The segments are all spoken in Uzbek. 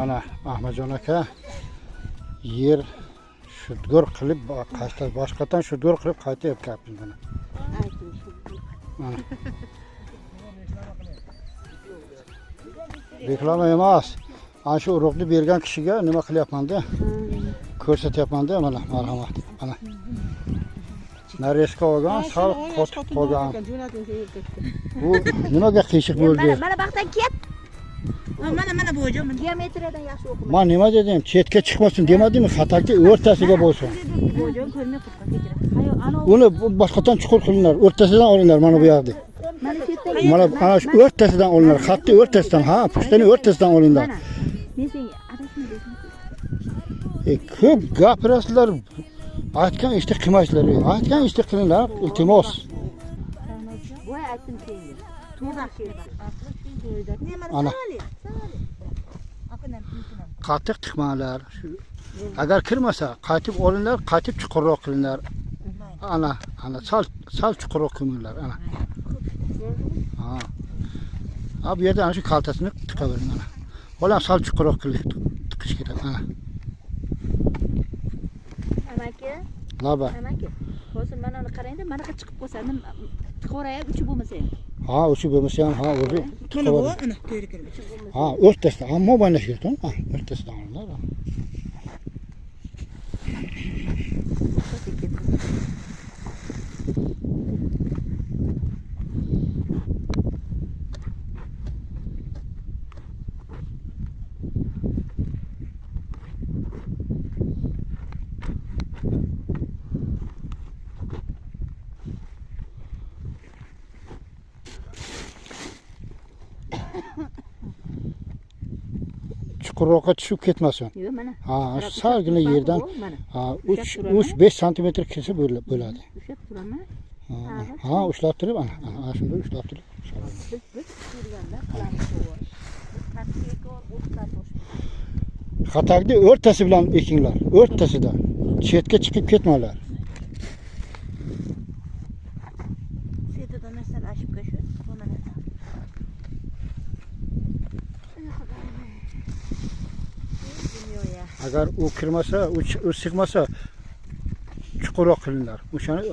Ana Ahmadjon aka yer shudgor qilib boshqadan shudgor qilib qayta yapyapmiz buni. Mana. Reklama emas. Ana shu urug'ni bergan kishiga nima qilyapman-da? Ko'rsatyapman-da, mana marhamat. Mana. Nareska olgan, sal qotib qolgan. Bu nimaga qiyshiq bo'ldi? Mana baxtdan ket. Mana bu hojam diametridan yaxshi o'qima. Men nima dedim? Chetga chiqmasin demadimmi? Xatarga o'rtasiga bo'lsin. Hojam ko'rinib qolib ketadi. Uni boshqadan chuqur qilinglar, o'rtasidan olinglar mana bu yerda. Mana chetdan. Mana ana shu o'rtasidan olinglar, xatni o'rtasidan, ha, puchtani o'rtasidan olinglar. Men senga adashma. Ko'p gapirasizlar. Aytgan ishni qilmaysizlar. Aytgan ishni qilinglar, iltimos. Voy aytdim senga. To'g'ri şey bor. Ana. Qattiq tiqmanglar. Agar kirmasa, qaytib olinglar, qaytib chuqurroq qilinglar. Ana sal chuqurroq qilinglar, ana. Ha. Bu yerda ana shu kaltasini tiqavering ana. Bolam sal chuqurroq qilib tiqish kerak, ana. Amaki. Laba. Amaki. Hozir mana uni qarangda, mana qa chiqib qolsa, tiqoray uchi bo'lmasa ham. Ha, uchi bo'lmasa ham, ha, o'zi. Mana bu, ana, to'g'ri kirdi. Ha, o'rtasidan, ammo mana shu yerdan, ha, o'rtasidan olinglar. Chuqurroqqa tushib ketmasin. Yo'q, mana. Ha, shu salgina yerdan ha 3-5 sm kelsa bo'ladi. Ushlab turaman. Ha, ushlab turib, ana shunda ushlab turib. Biz turganda qilamiz to'g'ri. Xatarni o'rtasi bilan ekinglar, o'rtasida. Chetga chiqib ketmanglar. Setadan nasal ashib qo'shu, mana. Agar u kirmasa, u sig'masa chuqurroq qilinglar. O'shani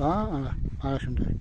ana shunday.